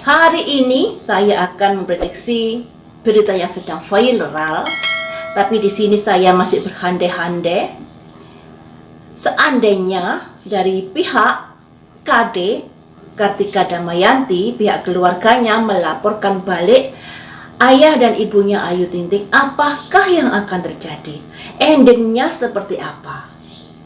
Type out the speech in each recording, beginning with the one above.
Hari ini saya akan memprediksi berita yang sedang viral, tapi di sini saya masih berandai-andai. Seandainya dari pihak KD Kartika Damayanti, pihak keluarganya melaporkan balik ayah dan ibunya Ayu Ting Ting, apakah yang akan terjadi? Endingnya seperti apa?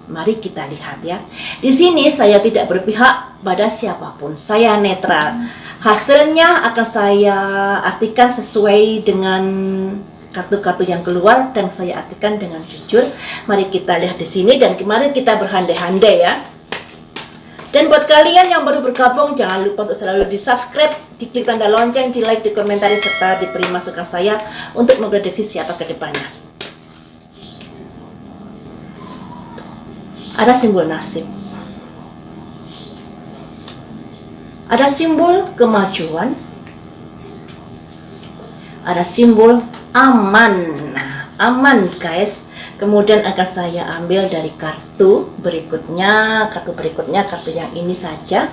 Mari kita lihat ya. Di sini saya tidak berpihak pada siapapun, saya netral. Hasilnya akan saya artikan sesuai dengan kartu-kartu yang keluar dan saya artikan dengan jujur. Mari kita lihat di sini dan kemarin kita berandai-andai ya. Dan buat kalian yang baru bergabung, jangan lupa untuk selalu di subscribe, diklik tanda lonceng, di like, di komentari, serta diberi masukan saya untuk memprediksi siapa ke depannya. Ada simbol nasib, ada simbol kemajuan, ada simbol aman. Nah, aman guys. Kemudian akan saya ambil dari kartu berikutnya, kartu yang ini saja.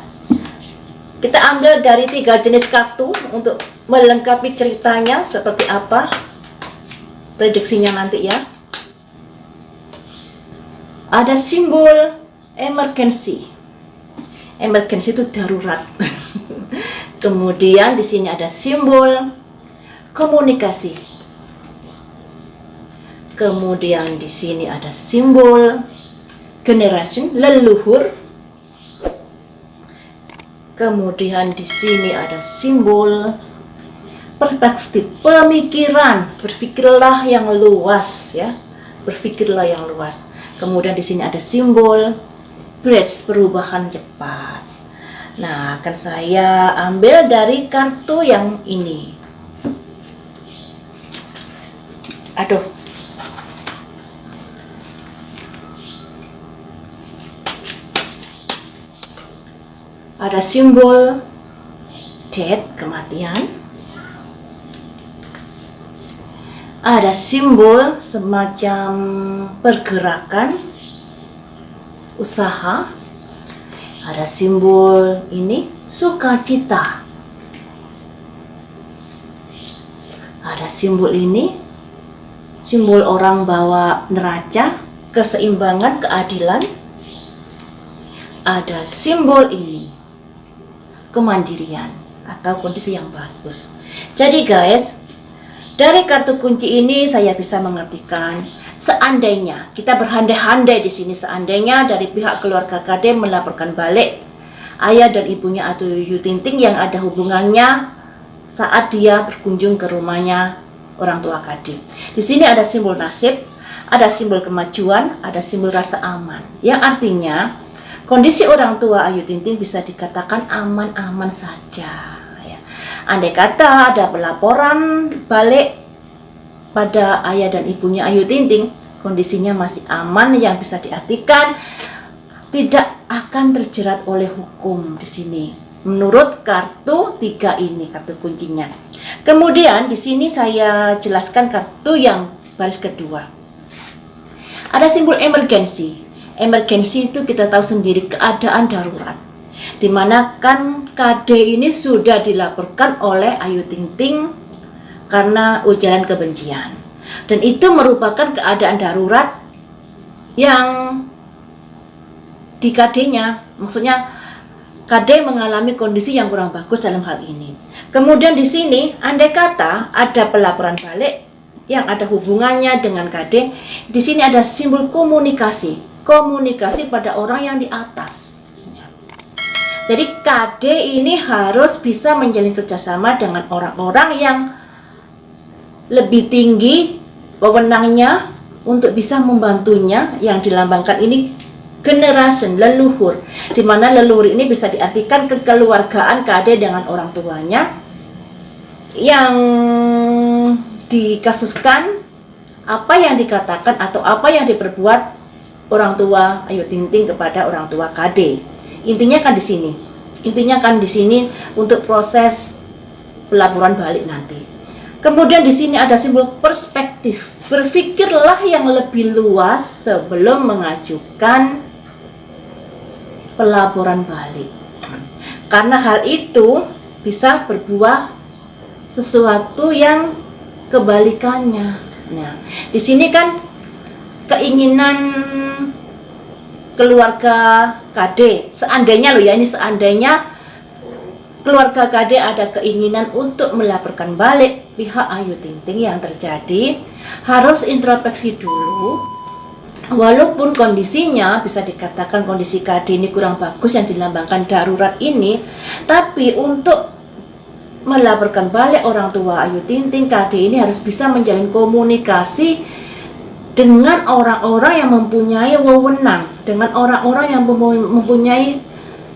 Kita ambil dari 3 jenis kartu untuk melengkapi ceritanya seperti apa prediksinya nanti ya. Ada simbol emergency. Emergency itu darurat. Kemudian di sini ada simbol komunikasi. Kemudian di sini ada simbol generation, leluhur. Kemudian di sini ada simbol perspektif, pemikiran. Berpikirlah yang luas ya. Berpikirlah yang luas. Kemudian di sini ada simbol bridge, perubahan cepat. Nah, akan saya ambil dari kartu yang ini. Aduh. Ada simbol death, kematian. Ada simbol semacam pergerakan, usaha. Ada simbol ini sukacita. Ada simbol ini, simbol orang bawa neraca, keseimbangan, keadilan. Ada simbol ini, kemandirian atau kondisi yang bagus. Jadi guys, dari kartu kunci ini saya bisa mengartikan seandainya kita berandai-andai di sini, seandainya dari pihak keluarga KD melaporkan balik ayah dan ibunya Ayu Ting Ting yang ada hubungannya saat dia berkunjung ke rumahnya orang tua KD. Di sini ada simbol nasib, ada simbol kemajuan, ada simbol rasa aman. Yang artinya kondisi orang tua Ayu Ting Ting bisa dikatakan aman-aman saja. Andai kata ada pelaporan balik pada ayah dan ibunya Ayu Ting Ting, kondisinya masih aman, yang bisa diartikan tidak akan terjerat oleh hukum di sini. Menurut kartu 3 ini, kartu kuncinya. Kemudian di sini saya jelaskan kartu yang baris kedua. Ada simbol emergency. Emergency itu kita tahu sendiri, keadaan darurat. Dimana kan KD ini sudah dilaporkan oleh Ayu Ting Ting karena ujaran kebencian, dan itu merupakan keadaan darurat yang di KD-nya, maksudnya KD mengalami kondisi yang kurang bagus dalam hal ini. Kemudian di sini andai kata ada pelaporan balik yang ada hubungannya dengan KD, di sini ada simbol komunikasi, komunikasi pada orang yang di atas. Jadi KD ini harus bisa menjalin kerjasama dengan orang-orang yang lebih tinggi wewenangnya untuk bisa membantunya, yang dilambangkan ini generation, leluhur, di mana leluhur ini bisa diartikan kekeluargaan KD dengan orang tuanya yang dikasuskan apa yang dikatakan atau apa yang diperbuat orang tua Ayu Ting Ting kepada orang tua KD. Intinya kan di sini. Intinya kan di sini untuk proses pelaporan balik nanti. Kemudian di sini ada simbol perspektif. Berpikirlah yang lebih luas sebelum mengajukan pelaporan balik. Karena hal itu bisa berbuah sesuatu yang kebalikannya. Nah, di sini kan keinginan keluarga KD, seandainya loh ya, ini seandainya keluarga KD ada keinginan untuk melaporkan balik pihak Ayu Ting Ting, yang terjadi harus introspeksi dulu. Walaupun kondisinya bisa dikatakan kondisi KD ini kurang bagus yang dilambangkan darurat ini, tapi untuk melaporkan balik orang tua Ayu Ting Ting, KD ini harus bisa menjalin komunikasi dengan orang-orang yang mempunyai wewenang, dengan orang-orang yang mempunyai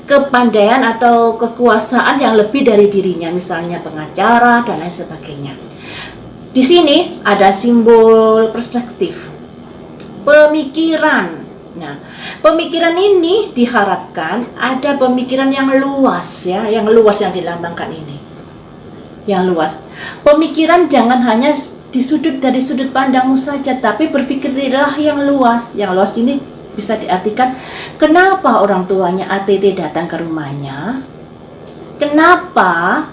kepandaian atau kekuasaan yang lebih dari dirinya, misalnya pengacara dan lain sebagainya. Di sini ada simbol perspektif, pemikiran. Nah, pemikiran ini diharapkan ada pemikiran yang luas ya, yang luas yang dilambangkan ini. Yang luas. Pemikiran jangan hanya dari sudut pandangmu saja, tapi berpikirlah yang luas. Yang luas ini bisa diartikan kenapa orang tuanya ATT datang ke rumahnya? Kenapa?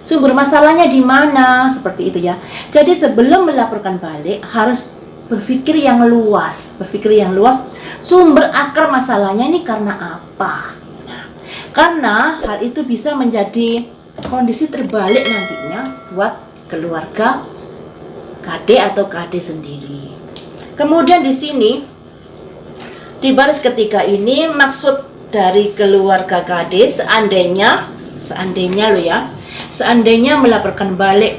Sumber masalahnya di mana? Seperti itu ya. Jadi sebelum melaporkan balik harus berpikir yang luas, sumber akar masalahnya ini karena apa? Nah, karena hal itu bisa menjadi kondisi terbalik nantinya buat keluarga KD atau KD sendiri. Kemudian di sini di baris ketiga ini maksud dari keluarga KD seandainya loh ya, seandainya melaporkan balik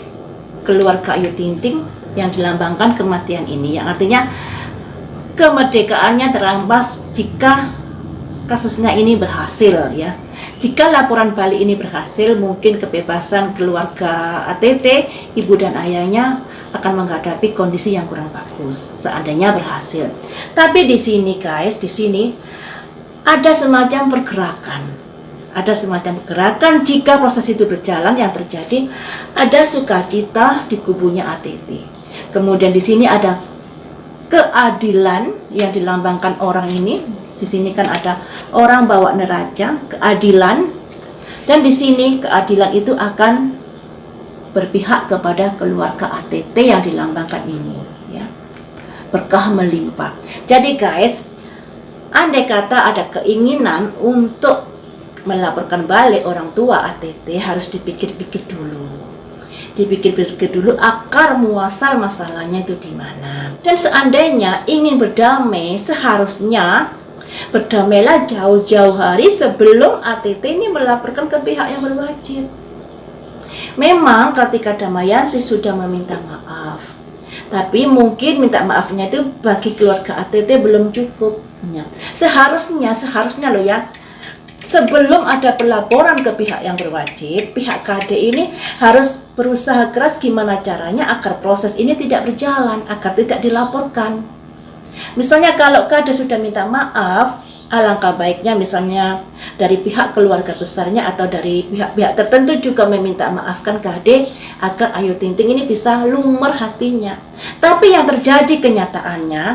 keluarga Ayu Ting Ting yang dilambangkan kematian ini, yang artinya kemerdekaannya terampas jika kasusnya ini berhasil ya. Jika laporan balik ini berhasil, mungkin kebebasan keluarga ATT, ibu dan ayahnya akan menghadapi kondisi yang kurang bagus seandainya berhasil. Tapi di sini guys, di sini ada semacam pergerakan. Ada semacam pergerakan jika proses itu berjalan, yang terjadi ada sukacita di kubunya ATT. Kemudian di sini ada keadilan yang dilambangkan orang ini. Di sini kan ada orang bawa neraca, keadilan. Dan di sini keadilan itu akan berpihak kepada keluarga ATT yang dilambangkan ini, ya. Berkah melimpah. Jadi guys, andai kata ada keinginan untuk melaporkan balik orang tua ATT, harus dipikir-pikir dulu. Dipikir-pikir dulu akar muasal masalahnya itu di mana. Dan seandainya ingin berdamai, seharusnya berdamailah jauh-jauh hari sebelum ATT ini melaporkan ke pihak yang berwajib. Memang Kartika Damayanti sudah meminta maaf, tapi mungkin minta maafnya itu bagi keluarga ATT belum cukup. Seharusnya loh ya, sebelum ada pelaporan ke pihak yang berwajib, pihak KD ini harus berusaha keras gimana caranya agar proses ini tidak berjalan, agar tidak dilaporkan. Misalnya kalau KD sudah minta maaf, alangkah baiknya misalnya dari pihak keluarga besarnya atau dari pihak-pihak tertentu juga meminta maafkan KD agar Ayu Ting Ting ini bisa lumer hatinya. Tapi yang terjadi kenyataannya,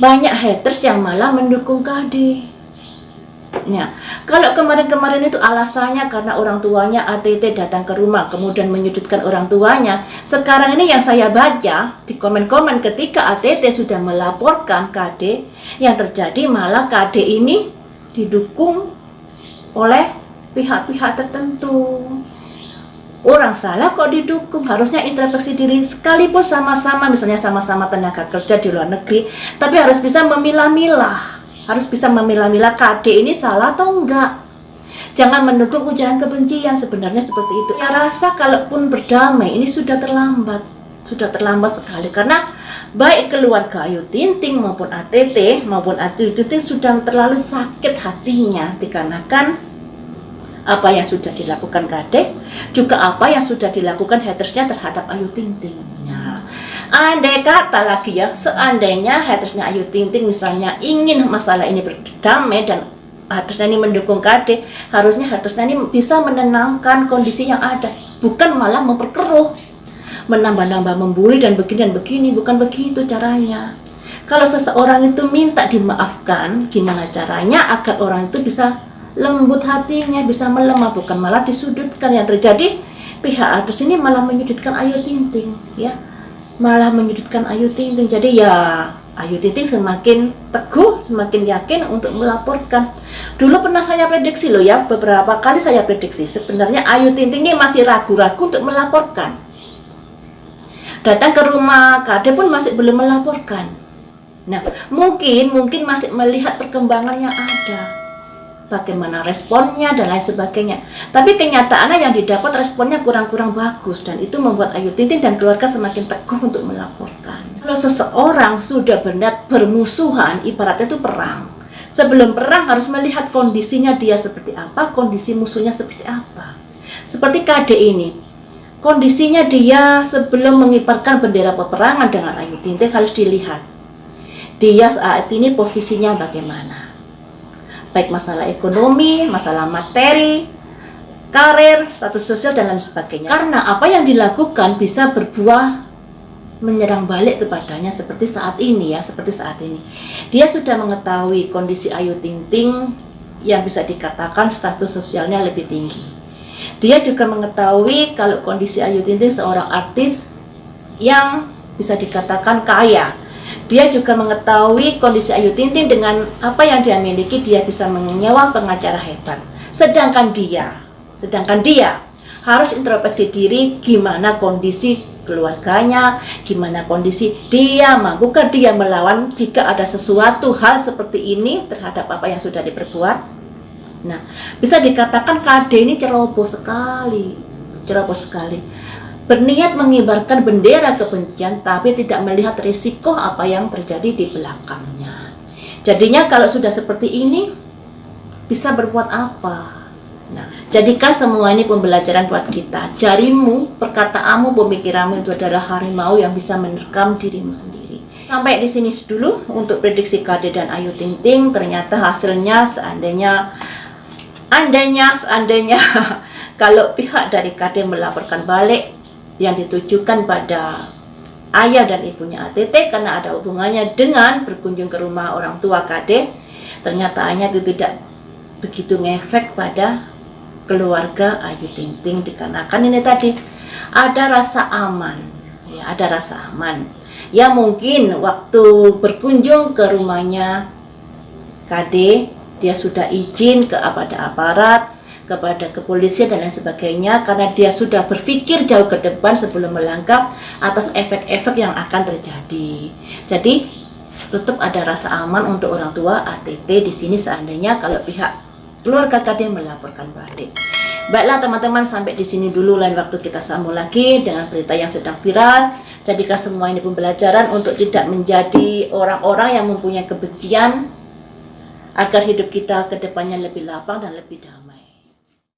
banyak haters yang malah mendukung KD. Nah, kalau kemarin-kemarin itu alasannya karena orang tuanya ATT datang ke rumah kemudian menyudutkan orang tuanya. Sekarang ini yang saya baca di komen-komen ketika ATT sudah melaporkan KD, yang terjadi malah KD ini didukung oleh pihak-pihak tertentu. Orang salah kok didukung, harusnya introspeksi diri. Sekalipun sama-sama, misalnya sama-sama tenaga kerja di luar negeri, tapi harus bisa memilah-milah. Harus bisa memilah-milah KD ini salah atau enggak. Jangan mendukung ujaran kebencian, sebenarnya seperti itu. Ya, rasa kalaupun berdamai ini sudah terlambat sekali, karena baik keluarga Ayu Ting Ting maupun ATT maupun Ayu Ting Ting sudah terlalu sakit hatinya dikarenakan apa yang sudah dilakukan KD, juga apa yang sudah dilakukan hatersnya terhadap Ayu Ting Ting. Andai kata lagi ya, seandainya hatersnya Ayu Ting Ting misalnya ingin masalah ini berdamai dan hatersnya ini mendukung KD, harusnya hatersnya ini bisa menenangkan kondisi yang ada, bukan malah memperkeruh, menambah-nambah, membuli dan begini, bukan begitu caranya. Kalau seseorang itu minta dimaafkan, gimana caranya agar orang itu bisa lembut hatinya, bisa melemah, bukan malah disudutkan. Yang terjadi pihak atas ini malah menyudutkan Ayu Ting Ting, ya, malah menyudutkan Ayu Ting Ting. Jadi ya Ayu Ting Ting semakin teguh, semakin yakin untuk melaporkan. Dulu pernah saya prediksi loh ya, beberapa kali saya prediksi sebenarnya Ayu Ting Ting ini masih ragu-ragu untuk melaporkan. Datang ke rumah Kade pun masih belum melaporkan. Nah, mungkin masih melihat perkembangan yang ada, bagaimana responnya dan lain sebagainya. Tapi kenyataannya yang didapat responnya kurang-kurang bagus, dan itu membuat Ayu Ting Ting dan keluarga semakin teguh untuk melaporkan. Kalau seseorang sudah benar bermusuhan, ibaratnya itu perang. Sebelum perang harus melihat kondisinya dia seperti apa, kondisi musuhnya seperti apa. Seperti Kade ini, kondisinya dia sebelum mengibarkan bendera peperangan dengan Ayu Ting Ting harus dilihat. Dia saat ini posisinya bagaimana? Baik masalah ekonomi, masalah materi, karir, status sosial, dan lain sebagainya. Karena apa yang dilakukan bisa berbuah menyerang balik kepadanya seperti saat ini ya, seperti saat ini. Dia sudah mengetahui kondisi Ayu Ting Ting yang bisa dikatakan status sosialnya lebih tinggi. Dia juga mengetahui kalau kondisi Ayu Ting Ting seorang artis yang bisa dikatakan kaya. Dia juga mengetahui kondisi Ayu Ting Ting dengan apa yang dia miliki, dia bisa menyewa pengacara hebat. Sedangkan dia harus introspeksi diri, gimana kondisi keluarganya, gimana kondisi dia, mampukah dia melawan jika ada sesuatu hal seperti ini terhadap apa yang sudah diperbuat. Nah, bisa dikatakan Kade ini ceroboh sekali. Berniat mengibarkan bendera kebencian tapi tidak melihat risiko apa yang terjadi di belakangnya. Jadinya kalau sudah seperti ini bisa berbuat apa? Nah, jadikan semua ini pembelajaran buat kita. Jarimu, perkataanmu, pemikiranmu itu adalah harimau yang bisa menerkam dirimu sendiri. Sampai di sini dulu untuk prediksi Kade dan Ayu Ting Ting. Ternyata hasilnya seandainya kalau pihak dari Kade melaporkan balik yang ditujukan pada ayah dan ibunya ATT karena ada hubungannya dengan berkunjung ke rumah orang tua Kade, ternyata itu tidak begitu ngefek pada keluarga Ayu Ting Ting, dikarenakan ini tadi ada rasa aman, ya, ada rasa aman. Ya mungkin waktu berkunjung ke rumahnya Kade, dia sudah izin kepada aparat, kepada kepolisian dan lain sebagainya, karena dia sudah berpikir jauh ke depan sebelum melangkah atas efek-efek yang akan terjadi. Jadi tetap ada rasa aman untuk orang tua ATT di sini seandainya kalau pihak keluarga Kade melaporkan balik. Baiklah teman-teman, sampai di sini dulu, lain waktu kita sambung lagi dengan berita yang sedang viral. Jadikan semua ini pembelajaran untuk tidak menjadi orang-orang yang mempunyai kebencian, agar hidup kita ke depannya lebih lapang dan lebih damai.